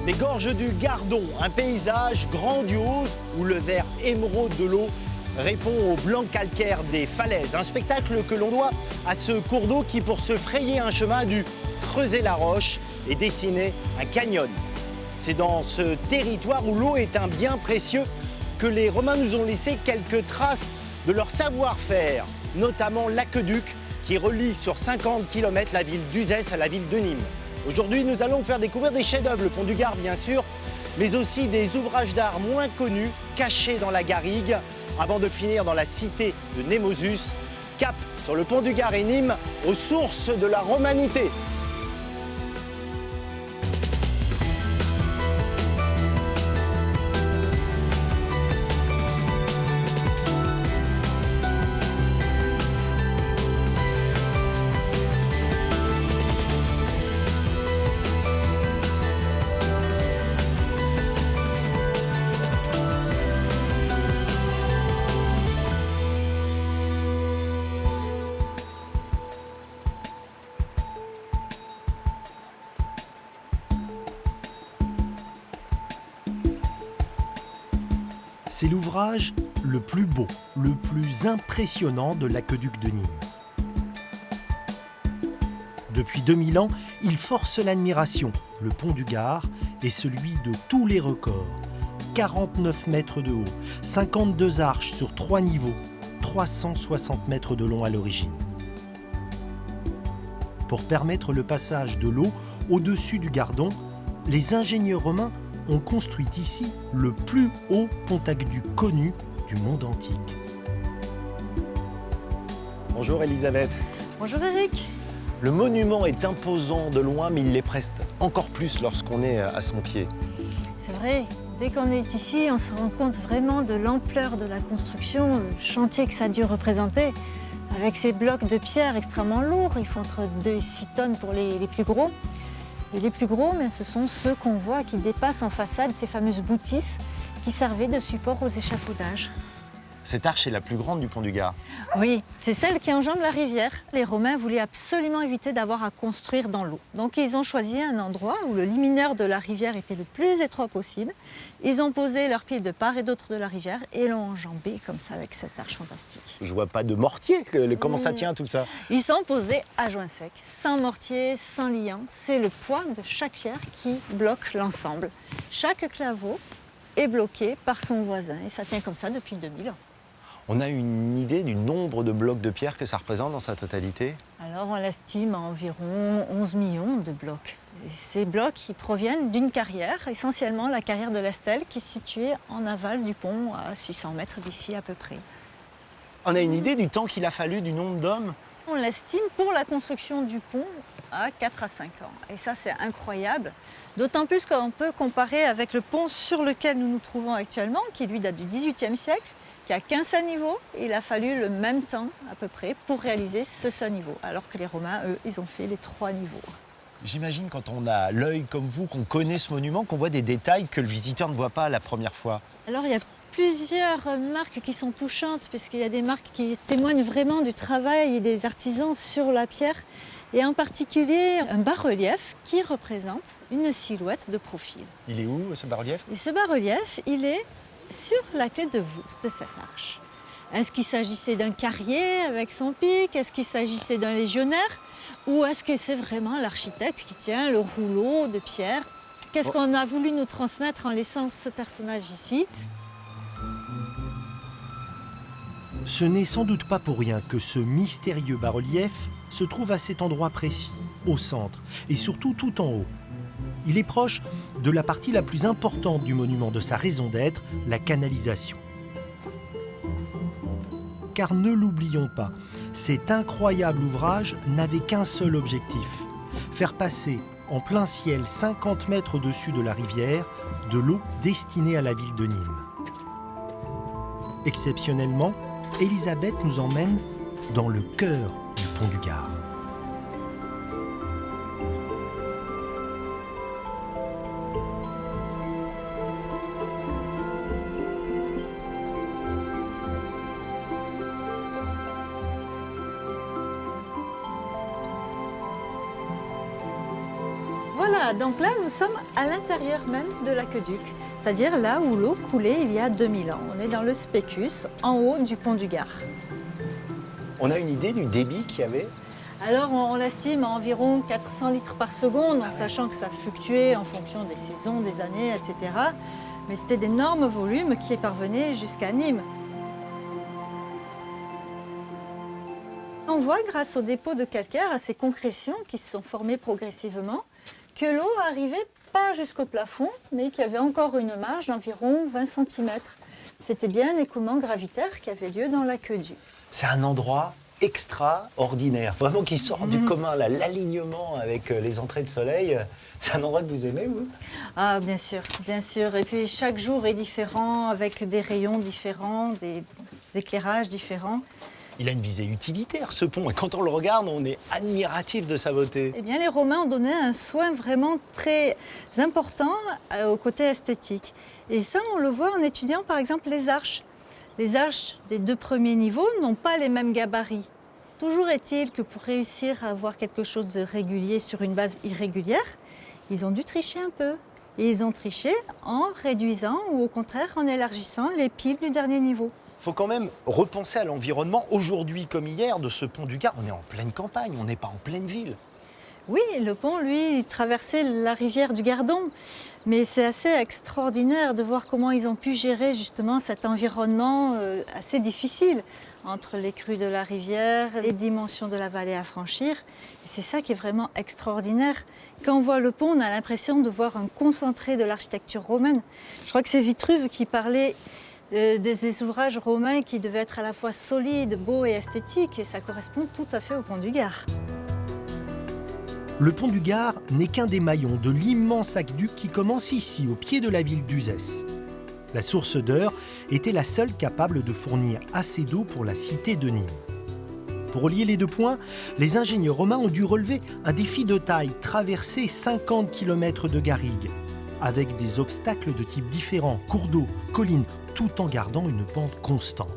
Les gorges du Gardon, un paysage grandiose où le vert émeraude de l'eau répond au blanc calcaire des falaises. Un spectacle que l'on doit à ce cours d'eau qui, pour se frayer un chemin, a dû creuser la roche et dessiner un canyon. C'est dans ce territoire où l'eau est un bien précieux que les Romains nous ont laissé quelques traces de leur savoir-faire, notamment l'aqueduc qui relie sur 50 km la ville d'Uzès à la ville de Nîmes. Aujourd'hui, nous allons vous faire découvrir des chefs-d'œuvre, le Pont du Gard bien sûr, mais aussi des ouvrages d'art moins connus, cachés dans la garrigue, avant de finir dans la cité de Némosus, cap sur le Pont du Gard et Nîmes, aux sources de la romanité. C'est l'ouvrage le plus beau, le plus impressionnant de l'aqueduc de Nîmes. Depuis 2000 ans, il force l'admiration. Le pont du Gard est celui de tous les records. 49 mètres de haut, 52 arches sur 3 niveaux, 360 mètres de long à l'origine. Pour permettre le passage de l'eau au-dessus du Gardon, les ingénieurs romains ont construit ici le plus haut pont-aqueduc connu du monde antique. Bonjour Elisabeth. Bonjour Eric. Le monument est imposant de loin, mais il l'est presque encore plus lorsqu'on est à son pied. C'est vrai, dès qu'on est ici, on se rend compte vraiment de l'ampleur de la construction, le chantier que ça a dû représenter. Avec ces blocs de pierre extrêmement lourds, il faut entre 2 et 6 tonnes pour les plus gros. Et les plus gros, ce sont ceux qu'on voit qui dépassent en façade ces fameuses boutisses qui servaient de support aux échafaudages. Cette arche est la plus grande du pont du Gard. Oui, c'est celle qui enjambe la rivière. Les Romains voulaient absolument éviter d'avoir à construire dans l'eau. Donc ils ont choisi un endroit où le limineur de la rivière était le plus étroit possible. Ils ont posé leurs pieds de part et d'autre de la rivière et l'ont enjambé comme ça avec cette arche fantastique. Je vois pas de mortier. Comment ça tient tout ça? Ils sont posés à joint sec, sans mortier, sans liant. C'est le poids de chaque pierre qui bloque l'ensemble. Chaque claveau est bloqué par son voisin et ça tient comme ça depuis 2000 ans. On a une idée du nombre de blocs de pierre que ça représente dans sa totalité? Alors on l'estime à environ 11 millions de blocs. Et ces blocs ils proviennent d'une carrière, essentiellement la carrière de l'Estelle, qui est située en aval du pont à 600 mètres d'ici à peu près. On a une idée du temps qu'il a fallu, du nombre d'hommes? On l'estime pour la construction du pont à 4 à 5 ans. Et ça, c'est incroyable. D'autant plus qu'on peut comparer avec le pont sur lequel nous nous trouvons actuellement, qui lui date du XVIIIe siècle, qui a qu'un seul niveau. Il a fallu le même temps à peu près pour réaliser ce seul niveau. Alors que les Romains, eux, ils ont fait les 3 niveaux. J'imagine quand on a l'œil comme vous, qu'on connaît ce monument, qu'on voit des détails que le visiteur ne voit pas la première fois. Alors il y a plusieurs marques qui sont touchantes, puisqu'il y a des marques qui témoignent vraiment du travail des artisans sur la pierre. Et en particulier un bas-relief qui représente une silhouette de profil. Il est où ce bas-relief? Et ce bas-relief, il est sur la clé de voûte de cette arche. Est-ce qu'il s'agissait d'un carrier avec son pic? Est-ce qu'il s'agissait d'un légionnaire? Ou est-ce que c'est vraiment l'architecte qui tient le rouleau de pierre? Qu'est-ce qu'on a voulu nous transmettre en laissant ce personnage ici? Ce n'est sans doute pas pour rien que ce mystérieux bas-relief se trouve à cet endroit précis, au centre, et surtout tout en haut. Il est proche de la partie la plus importante du monument, de sa raison d'être, la canalisation. Car ne l'oublions pas, cet incroyable ouvrage n'avait qu'un seul objectif, faire passer en plein ciel, 50 mètres au-dessus de la rivière, de l'eau destinée à la ville de Nîmes. Exceptionnellement, Elisabeth nous emmène dans le cœur du pont du Gard. Voilà, donc là nous sommes à l'intérieur même de l'aqueduc, c'est-à-dire là où l'eau coulait il y a 2000 ans. On est dans le Spécus, en haut du pont du Gard. On a une idée du débit qu'il y avait? Alors on l'estime à environ 400 litres par seconde, en sachant que ça fluctuait en fonction des saisons, des années, etc. Mais c'était d'énormes volumes qui parvenaient jusqu'à Nîmes. On voit, grâce au dépôt de calcaire, à ces concrétions qui se sont formées progressivement, que l'eau arrivait pas jusqu'au plafond, mais qu'il y avait encore une marge d'environ 20 cm. C'était bien l'écoulement gravitaire qui avait lieu dans l'aqueduc. C'est un endroit extraordinaire, vraiment qui sort du commun, là, l'alignement avec les entrées de soleil. C'est un endroit que vous aimez, vous? Ah, bien sûr, bien sûr. Et puis chaque jour est différent, avec des rayons différents, des éclairages différents. Il a une visée utilitaire, ce pont, et quand on le regarde, on est admiratif de sa beauté. Eh bien, les Romains ont donné un soin vraiment très important au côté esthétique. Et ça, on le voit en étudiant, par exemple, les arches. Les arches des 2 premiers niveaux n'ont pas les mêmes gabarits. Toujours est-il que pour réussir à avoir quelque chose de régulier sur une base irrégulière, ils ont dû tricher un peu. Et ils ont triché en réduisant ou au contraire en élargissant les piles du dernier niveau. Il faut quand même repenser à l'environnement, aujourd'hui comme hier, de ce pont du Gard. On est en pleine campagne, on n'est pas en pleine ville. Oui, le pont, lui, traversait la rivière du Gardon. Mais c'est assez extraordinaire de voir comment ils ont pu gérer justement cet environnement assez difficile entre les crues de la rivière, les dimensions de la vallée à franchir. Et c'est ça qui est vraiment extraordinaire. Quand on voit le pont, on a l'impression de voir un concentré de l'architecture romaine. Je crois que c'est Vitruve qui parlait des ouvrages romains qui devaient être à la fois solides, beaux et esthétiques. Et ça correspond tout à fait au pont du Gard. Le pont du Gard n'est qu'un des maillons de l'immense aqueduc qui commence ici, au pied de la ville d'Uzès. La source d'Eure était la seule capable de fournir assez d'eau pour la cité de Nîmes. Pour relier les 2 points, les ingénieurs romains ont dû relever un défi de taille, traverser 50 km de garrigues, avec des obstacles de types différents, cours d'eau, collines, tout en gardant une pente constante.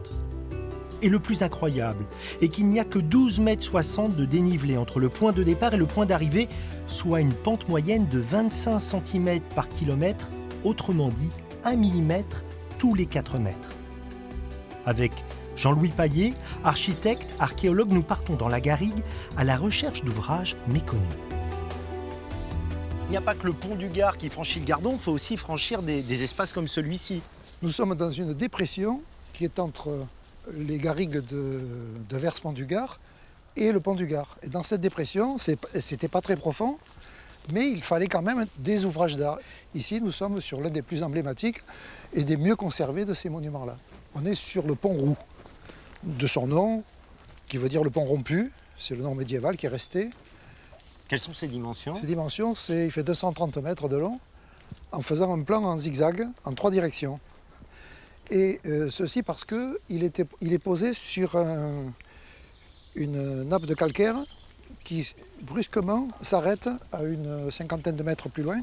Et le plus incroyable est qu'il n'y a que 12,60 m de dénivelé entre le point de départ et le point d'arrivée, soit une pente moyenne de 25 cm par kilomètre, autrement dit 1 mm tous les 4 mètres. Avec Jean-Louis Paillet, architecte, archéologue, nous partons dans la garrigue à la recherche d'ouvrages méconnus. Il n'y a pas que le pont du Gard qui franchit le Gardon, il faut aussi franchir des espaces comme celui-ci. Nous sommes dans une dépression qui est entre les garrigues de Vers-Pont du Gard et le pont du Gard. Et dans cette dépression, c'était pas très profond, mais il fallait quand même des ouvrages d'art. Ici, nous sommes sur l'un des plus emblématiques et des mieux conservés de ces monuments-là. On est sur le pont Roux, de son nom, qui veut dire le pont rompu. C'est le nom médiéval qui est resté. Quelles sont ses dimensions? Ses dimensions, il fait 230 mètres de long, en faisant un plan en zigzag, en 3 directions. Et ceci parce qu'il est posé sur une nappe de calcaire qui brusquement s'arrête à une 50aine de mètres plus loin,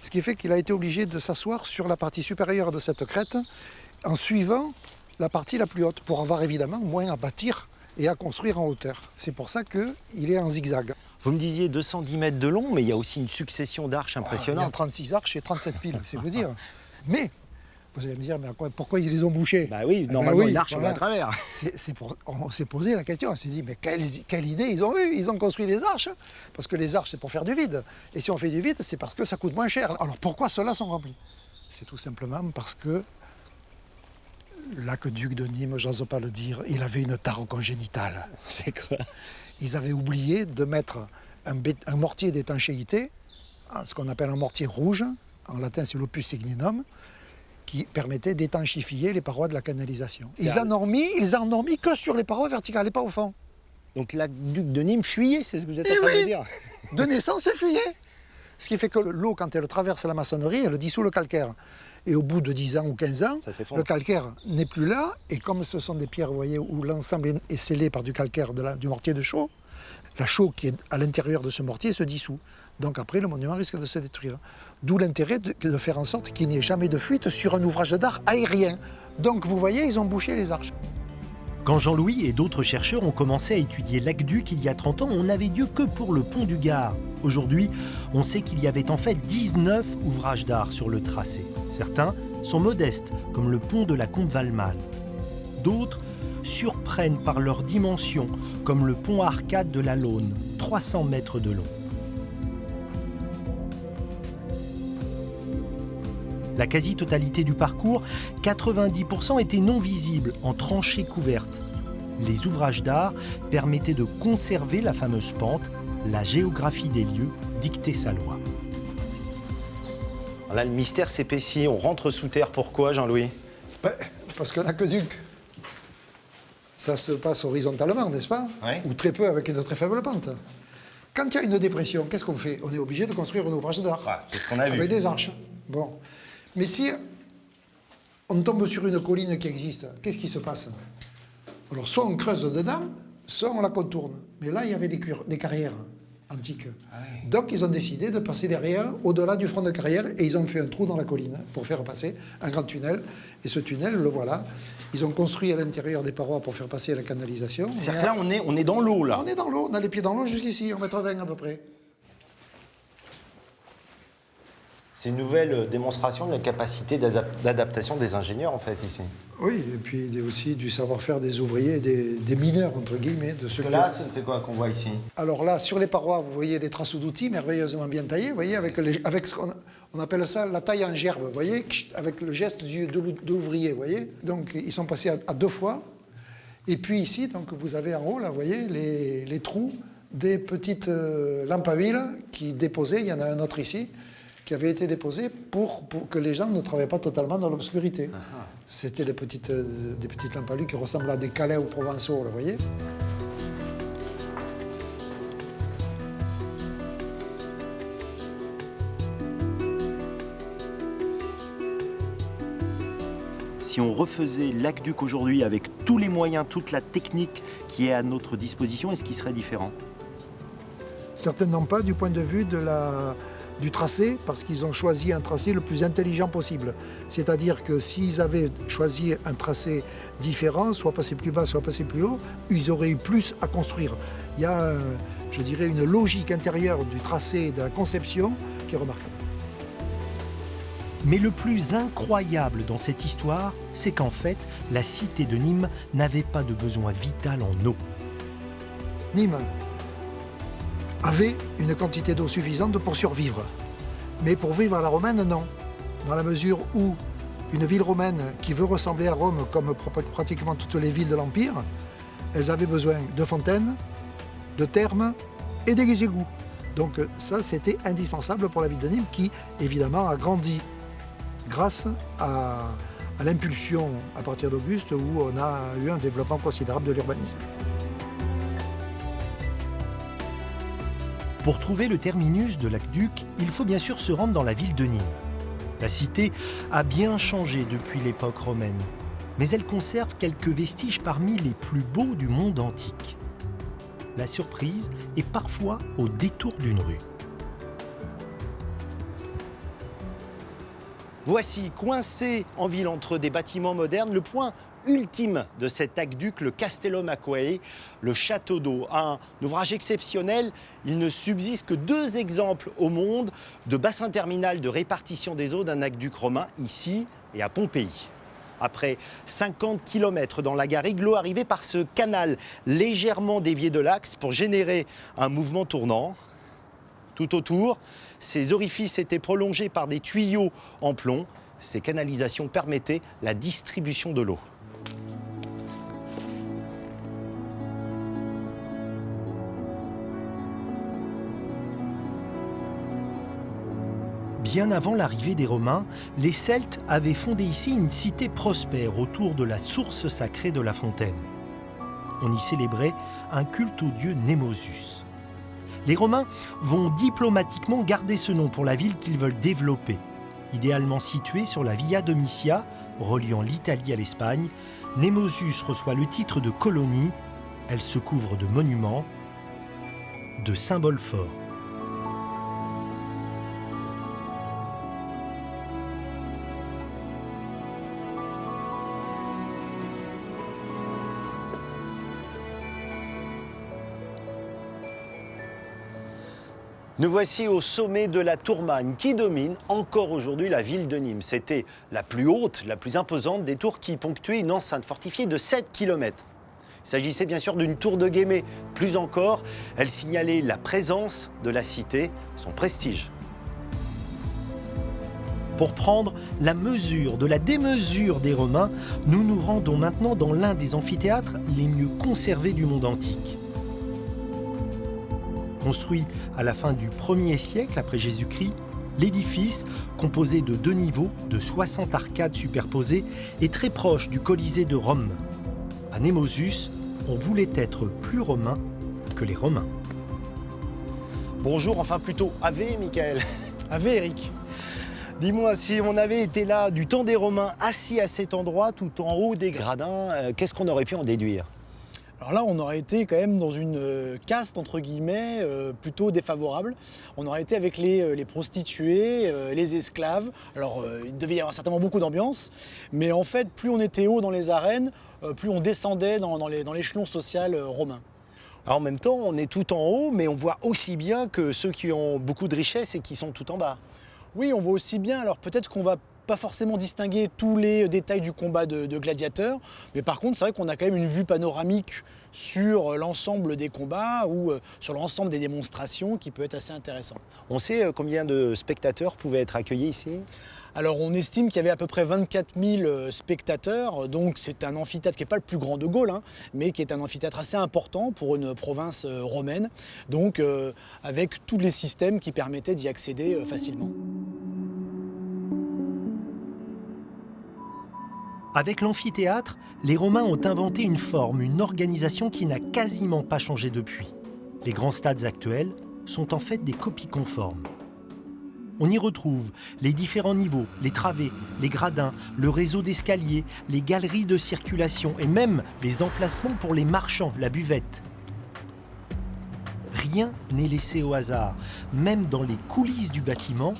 ce qui fait qu'il a été obligé de s'asseoir sur la partie supérieure de cette crête en suivant la partie la plus haute, pour avoir évidemment moins à bâtir et à construire en hauteur. C'est pour ça qu'il est en zigzag. Vous me disiez 210 mètres de long, mais il y a aussi une succession d'arches Il y a impressionnantes. 36 arches et 37 piles, c'est vous dire. Mais vous allez me dire, mais pourquoi ils les ont bouchées? Bah oui, Eh normalement ben oui, une arche voilà. va à travers. On s'est posé la question, on s'est dit, mais quelle idée ils ont eue? Ils ont construit des arches, parce que les arches c'est pour faire du vide. Et si on fait du vide, c'est parce que ça coûte moins cher. Alors pourquoi ceux-là sont remplis? C'est tout simplement parce que l'aqueduc de Nîmes, j'ose pas le dire, il avait une tare congénitale. C'est quoi? Ils avaient oublié de mettre un mortier d'étanchéité, ce qu'on appelle un mortier rouge, en latin c'est l'opus signinum, qui permettait d'étanchifier les parois de la canalisation. Ils en ont mis que sur les parois verticales et pas au fond. Donc l'aqueduc de Nîmes fuyait, c'est ce que vous êtes en Eh train de oui. dire? De naissance, elle fuyait. Ce qui fait que l'eau, quand elle traverse la maçonnerie, elle dissout le calcaire. Et au bout de 10 ans ou 15 ans, Ça s'effondre. le calcaire n'est plus là. Et comme ce sont des pierres, vous voyez, où l'ensemble est scellé par du calcaire du mortier de chaux, la chaux qui est à l'intérieur de ce mortier se dissout. Donc après, le monument risque de se détruire. D'où l'intérêt de faire en sorte qu'il n'y ait jamais de fuite sur un ouvrage d'art aérien. Donc vous voyez, ils ont bouché les arches. Quand Jean-Louis et d'autres chercheurs ont commencé à étudier l'aqueduc il y a 30 ans, on n'avait Dieu que pour le pont du Gard. Aujourd'hui, on sait qu'il y avait en fait 19 ouvrages d'art sur le tracé. Certains sont modestes, comme le pont de la Combe-Valmal. D'autres surprennent par leur dimension, comme le pont arcade de la Laune, 300 mètres de long. La quasi-totalité du parcours, 90%, était non visible, en tranchées couvertes. Les ouvrages d'art permettaient de conserver la fameuse pente. La géographie des lieux dictait sa loi. Là, le mystère s'épaissit. On rentre sous terre. Pourquoi, Jean-Louis? Parce qu'un aqueduc, ça se passe horizontalement, n'est-ce pas? Ouais. Ou très peu avec une très faible pente. Quand il y a une dépression, qu'est-ce qu'on fait? On est obligé de construire un ouvrage d'art. Ah, c'est ce qu'on a vu. Avec des arches. Bon. Mais si on tombe sur une colline qui existe, qu'est-ce qui se passe? Alors, soit on creuse dedans, soit on la contourne. Mais là, il y avait des carrières antiques. Ah oui. Donc, ils ont décidé de passer derrière, au-delà du front de carrière, et ils ont fait un trou dans la colline pour faire passer un grand tunnel. Et ce tunnel, le voilà. Ils ont construit à l'intérieur des parois pour faire passer la canalisation. C'est-à-dire que là, on est dans l'eau, là. On est dans l'eau, on a les pieds dans l'eau jusqu'ici, 1,20 m à peu près. C'est une nouvelle démonstration de la capacité d'adaptation des ingénieurs, en fait, ici. Oui, et puis aussi du savoir-faire des ouvriers, et des mineurs, entre guillemets. De ceux Parce que là, c'est quoi qu'on voit ici? Alors là, sur les parois, vous voyez des traces d'outils merveilleusement bien taillés, vous voyez, avec ce qu'on appelle ça la taille en gerbe, vous voyez, avec le geste de l'ouvrier, vous voyez. Donc, ils sont passés à 2 fois. Et puis ici, donc, vous avez en haut, là, vous voyez, les trous des petites lampes à huile qui déposaient, il y en a un autre ici, qui avait été déposé pour que les gens ne travaillent pas totalement dans l'obscurité. C'était des petites lampes à huile qui ressemblent à des calais ou provençaux, là, vous voyez. Si on refaisait l'aqueduc aujourd'hui avec tous les moyens, toute la technique qui est à notre disposition, est-ce qu'il serait différent? Certainement pas du point de vue du tracé, parce qu'ils ont choisi un tracé le plus intelligent possible. C'est-à-dire que s'ils avaient choisi un tracé différent, soit passé plus bas, soit passé plus haut, ils auraient eu plus à construire. Il y a, je dirais, une logique intérieure du tracé et de la conception qui est remarquable. Mais le plus incroyable dans cette histoire, c'est qu'en fait, la cité de Nîmes n'avait pas de besoin vital en eau. Nîmes avait une quantité d'eau suffisante pour survivre. Mais pour vivre à la romaine, non. Dans la mesure où une ville romaine qui veut ressembler à Rome, comme pratiquement toutes les villes de l'Empire, elles avaient besoin de fontaines, de thermes et des égouts. Donc ça, c'était indispensable pour la ville de Nîmes qui, évidemment, a grandi grâce à l'impulsion à partir d'Auguste où on a eu un développement considérable de l'urbanisme. Pour trouver le terminus de l'aqueduc, il faut bien sûr se rendre dans la ville de Nîmes. La cité a bien changé depuis l'époque romaine, mais elle conserve quelques vestiges parmi les plus beaux du monde antique. La surprise est parfois au détour d'une rue. Voici, coincé en ville entre des bâtiments modernes, le point ultime de cet aqueduc, le Castellum Aquae, le château d'eau. Un ouvrage exceptionnel, il ne subsiste que 2 exemples au monde de bassin terminal de répartition des eaux d'un aqueduc romain, ici et à Pompéi. Après 50 km dans la garrigue, l'eau arrivait par ce canal légèrement dévié de l'axe pour générer un mouvement tournant. Tout autour, ces orifices étaient prolongés par des tuyaux en plomb. Ces canalisations permettaient la distribution de l'eau. Bien avant l'arrivée des Romains, les Celtes avaient fondé ici une cité prospère autour de la source sacrée de la fontaine. On y célébrait un culte au dieu Némosus. Les Romains vont diplomatiquement garder ce nom pour la ville qu'ils veulent développer. Idéalement située sur la Via Domitia, reliant l'Italie à l'Espagne, Némosus reçoit le titre de colonie. Elle se couvre de monuments, de symboles forts. Nous voici au sommet de la Tourmagne qui domine encore aujourd'hui la ville de Nîmes. C'était la plus haute, la plus imposante des tours qui ponctuaient une enceinte fortifiée de 7 km. Il s'agissait bien sûr d'une tour de guet, mais plus encore, elle signalait la présence de la cité, son prestige. Pour prendre la mesure de la démesure des Romains, nous nous rendons maintenant dans l'un des amphithéâtres les mieux conservés du monde antique. Construit à la fin du 1er siècle après Jésus-Christ, l'édifice, composé de 2 niveaux, de 60 arcades superposées, est très proche du Colisée de Rome. À Némosus, on voulait être plus romain que les Romains. Bonjour, enfin plutôt Ave, Michael. Ave, Eric. Dis-moi, si on avait été là du temps des Romains, assis à cet endroit, tout en haut des gradins, qu'est-ce qu'on aurait pu en déduire ? Alors là, on aurait été quand même dans une caste, entre guillemets, plutôt défavorable. On aurait été avec les prostituées, les esclaves. Alors, il devait y avoir certainement beaucoup d'ambiance, mais en fait, plus on était haut dans les arènes, plus on descendait dans l'échelon social romain. Alors, en même temps, on est tout en haut, mais on voit aussi bien que ceux qui ont beaucoup de richesses et qui sont tout en bas. Oui, on voit aussi bien. Alors peut-être qu'on va pas forcément distinguer tous les détails du combat de gladiateurs, mais par contre, c'est vrai qu'on a quand même une vue panoramique sur l'ensemble des combats ou sur l'ensemble des démonstrations qui peut être assez intéressant. On sait combien de spectateurs pouvaient être accueillis ici ? Alors on estime qu'il y avait à peu près 24 000 spectateurs, donc c'est un amphithéâtre qui n'est pas le plus grand de Gaule, mais qui est un amphithéâtre assez important pour une province romaine, donc avec tous les systèmes qui permettaient d'y accéder facilement. Avec l'amphithéâtre, les Romains ont inventé une forme, une organisation qui n'a quasiment pas changé depuis. Les grands stades actuels sont en fait des copies conformes. On y retrouve les différents niveaux, les travées, les gradins, le réseau d'escaliers, les galeries de circulation et même les emplacements pour les marchands, la buvette. Rien n'est laissé au hasard, même dans les coulisses du bâtiment,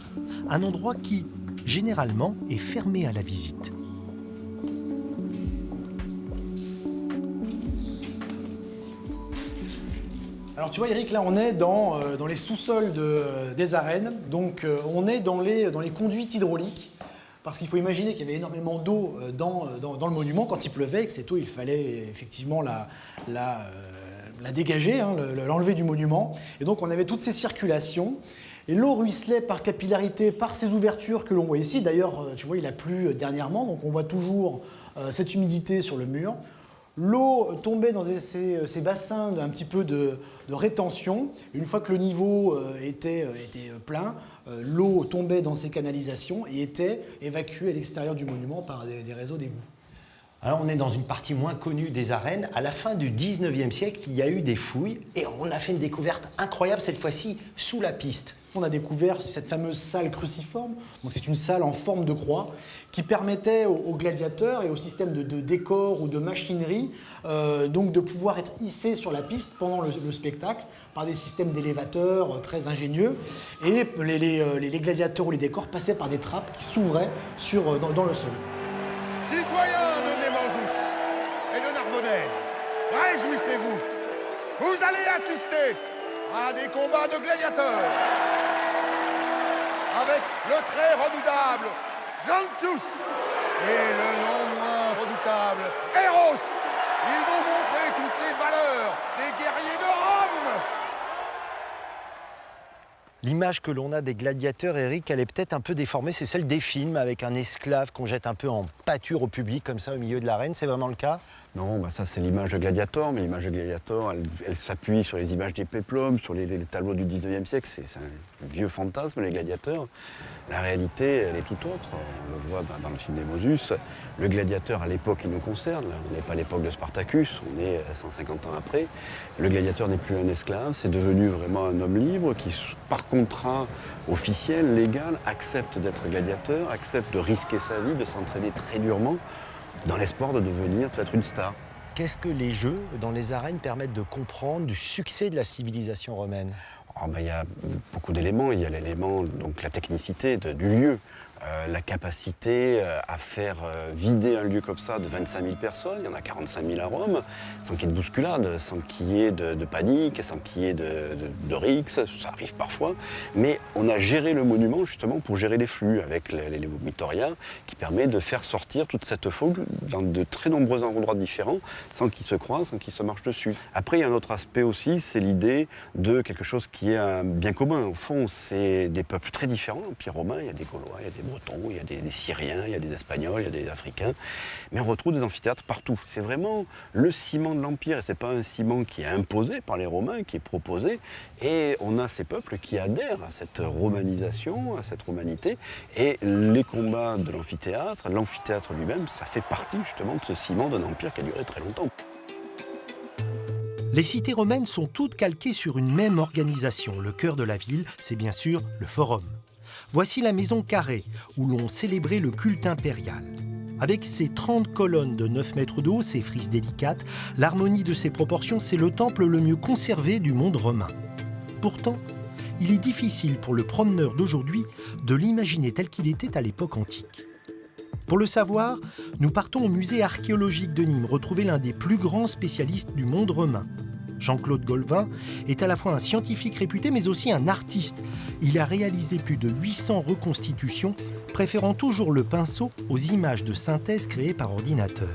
un endroit qui, généralement, est fermé à la visite. Alors tu vois Eric, là on est dans les sous-sols des arènes, donc on est dans les conduites hydrauliques, parce qu'il faut imaginer qu'il y avait énormément d'eau dans le monument. Quand il pleuvait, que cette eau il fallait effectivement la dégager, l'enlever du monument, et donc on avait toutes ces circulations, et l'eau ruisselait par capillarité, par ces ouvertures que l'on voit ici. D'ailleurs, tu vois, il a plu dernièrement, donc on voit toujours cette humidité sur le mur. L'eau tombait dans ces bassins un petit peu de rétention. Une fois que le niveau était plein, l'eau tombait dans ces canalisations et était évacuée à l'extérieur du monument par des réseaux d'égouts. Alors on est dans une partie moins connue des arènes. À la fin du 19e siècle, il y a eu des fouilles et on a fait une découverte incroyable, cette fois-ci sous la piste. On a découvert cette fameuse salle cruciforme. Donc c'est une salle en forme de croix qui permettait aux gladiateurs et au système de décor ou de machinerie donc de pouvoir être hissés sur la piste pendant le spectacle par des systèmes d'élévateurs très ingénieux. Et les gladiateurs ou les décors passaient par des trappes qui s'ouvraient dans le sol. Citoyens de Némosus et de Narbonnaise, réjouissez-vous. Vous allez assister à des combats de gladiateurs avec le très redoutable Jantus et le non moins redoutable Eros. Ils vont montrer toutes les valeurs des guerriers de Rome. L'image que l'on a des gladiateurs, Eric, elle est peut-être un peu déformée. C'est celle des films avec un esclave qu'on jette un peu en pâture au public, comme ça, au milieu de l'arène. C'est vraiment le cas ? Non, ça c'est l'image de Gladiator, mais l'image de Gladiator, elle s'appuie sur les images des péplums, sur les tableaux du 19e siècle. C'est un vieux fantasme, les gladiateurs. La réalité, elle est tout autre. On le voit dans le film Némosus. Le gladiateur, à l'époque, il nous concerne. On n'est pas à l'époque de Spartacus, on est 150 ans après. Le gladiateur n'est plus un esclave, c'est devenu vraiment un homme libre qui, par contrat officiel, légal, accepte d'être gladiateur, accepte de risquer sa vie, de s'entraîner très durement, dans l'espoir de devenir peut-être une star. Qu'est-ce que les jeux dans les arènes permettent de comprendre du succès de la civilisation romaine ? Alors, il y a beaucoup d'éléments. Il y a l'élément, donc la technicité du lieu. La capacité à faire vider un lieu comme ça de 25 000 personnes, il y en a 45 000 à Rome, sans qu'il y ait de bousculade, sans qu'il y ait de panique, sans qu'il y ait de rixes, ça arrive parfois. Mais on a géré le monument justement pour gérer les flux avec les vomitoria, qui permet de faire sortir toute cette foule dans de très nombreux endroits différents, sans qu'ils se croisent, sans qu'ils se marchent dessus. Après, il y a un autre aspect aussi, c'est l'idée de quelque chose qui est un bien commun. Au fond, c'est des peuples très différents. L'Empire romain, il y a des Gaulois, il y a des Bretons, il y a des Syriens, il y a des Espagnols, il y a des Africains, mais on retrouve des amphithéâtres partout. C'est vraiment le ciment de l'Empire, et ce n'est pas un ciment qui est imposé par les Romains, qui est proposé, et on a ces peuples qui adhèrent à cette romanisation, à cette romanité, et les combats de l'amphithéâtre lui-même, ça fait partie justement de ce ciment d'un empire qui a duré très longtemps. Les cités romaines sont toutes calquées sur une même organisation. Le cœur de la ville, c'est bien sûr le forum. Voici la maison carrée, où l'on célébrait le culte impérial. Avec ses 30 colonnes de 9 mètres de haut, ses frises délicates, l'harmonie de ses proportions, c'est le temple le mieux conservé du monde romain. Pourtant, il est difficile pour le promeneur d'aujourd'hui de l'imaginer tel qu'il était à l'époque antique. Pour le savoir, nous partons au musée archéologique de Nîmes, retrouver l'un des plus grands spécialistes du monde romain. Jean-Claude Golvin est à la fois un scientifique réputé, mais aussi un artiste. Il a réalisé plus de 800 reconstitutions, préférant toujours le pinceau aux images de synthèse créées par ordinateur.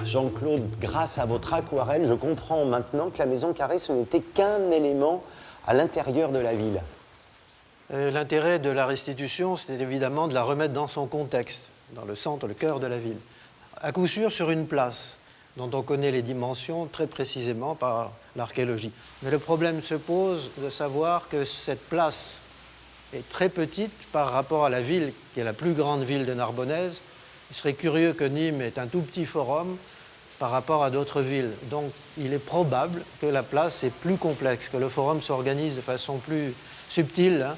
Jean-Claude, grâce à votre aquarelle, je comprends maintenant que la maison carrée, ce n'était qu'un élément à l'intérieur de la ville. L'intérêt de la restitution, c'était évidemment de la remettre dans son contexte, dans le centre, le cœur de la ville. À coup sûr sur une place dont on connaît les dimensions très précisément par l'archéologie. Mais le problème se pose de savoir que cette place est très petite par rapport à la ville, qui est la plus grande ville de Narbonnaise. Il serait curieux que Nîmes ait un tout petit forum par rapport à d'autres villes. Donc il est probable que la place est plus complexe, que le forum s'organise de façon plus subtile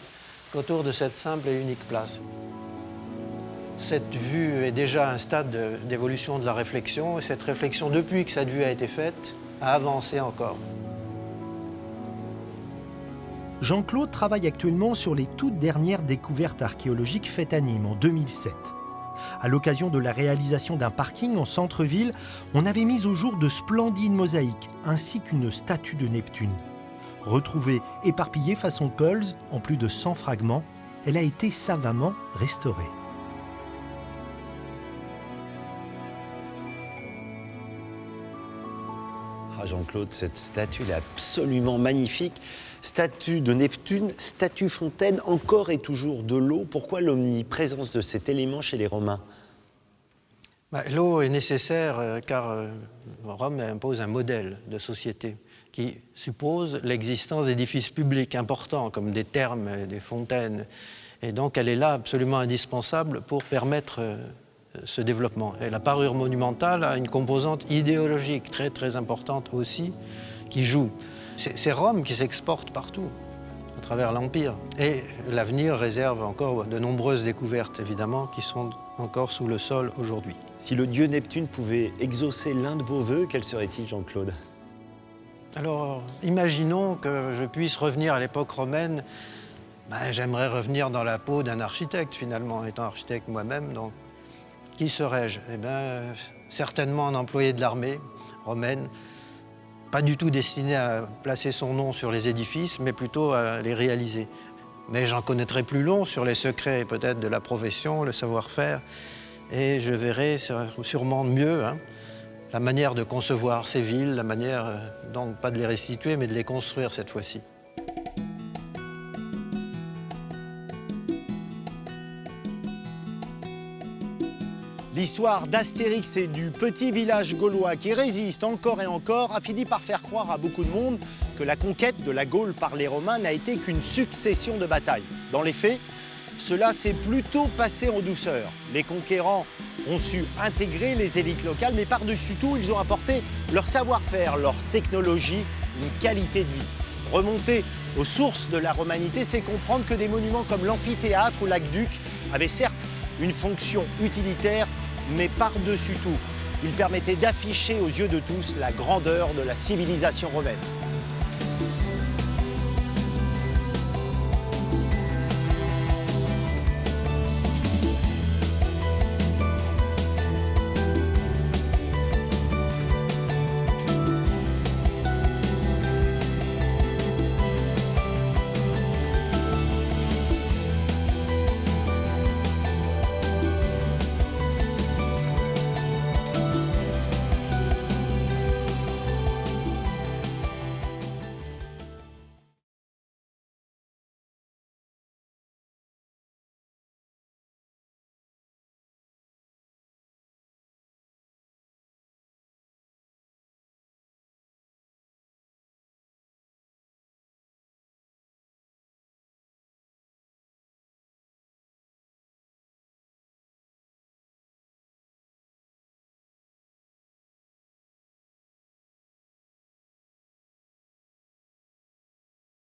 qu'autour de cette simple et unique place. Cette vue est déjà un stade d'évolution de la réflexion, et cette réflexion, depuis que cette vue a été faite, a avancé encore. Jean-Claude travaille actuellement sur les toutes dernières découvertes archéologiques faites à Nîmes en 2007. À l'occasion de la réalisation d'un parking en centre-ville, on avait mis au jour de splendides mosaïques, ainsi qu'une statue de Neptune. Retrouvée éparpillée façon Pulse, en plus de 100 fragments, elle a été savamment restaurée. Ah Jean-Claude, cette statue est absolument magnifique. Statue de Neptune, statue fontaine, encore et toujours de l'eau. Pourquoi l'omniprésence de cet élément chez les Romains ? L'eau est nécessaire car Rome impose un modèle de société qui suppose l'existence d'édifices publics importants comme des thermes, des fontaines. Et donc elle est là absolument indispensable pour permettre ce développement. Et la parure monumentale a une composante idéologique très très importante aussi qui joue. C'est Rome qui s'exporte partout à travers l'Empire. Et l'avenir réserve encore de nombreuses découvertes évidemment qui sont encore sous le sol aujourd'hui. Si le dieu Neptune pouvait exaucer l'un de vos vœux, quel serait-il, Jean-Claude ? Alors, imaginons que je puisse revenir à l'époque romaine. J'aimerais revenir dans la peau d'un architecte, finalement, étant architecte moi-même. Donc, qui serais-je ? Certainement un employé de l'armée romaine, pas du tout destiné à placer son nom sur les édifices, mais plutôt à les réaliser. Mais j'en connaîtrai plus long sur les secrets peut-être de la profession, le savoir-faire, et je verrai sûrement mieux la manière de concevoir ces villes, la manière, donc pas de les restituer, mais de les construire cette fois-ci. L'histoire d'Astérix et du petit village gaulois qui résiste encore et encore a fini par faire croire à beaucoup de monde que la conquête de la Gaule par les Romains n'a été qu'une succession de batailles. Dans les faits, cela s'est plutôt passé en douceur. Les conquérants ont su intégrer les élites locales, mais par-dessus tout, ils ont apporté leur savoir-faire, leur technologie, une qualité de vie. Remonter aux sources de la romanité, c'est comprendre que des monuments comme l'amphithéâtre ou l'aqueduc avaient certes une fonction utilitaire, mais par-dessus tout, ils permettaient d'afficher aux yeux de tous la grandeur de la civilisation romaine.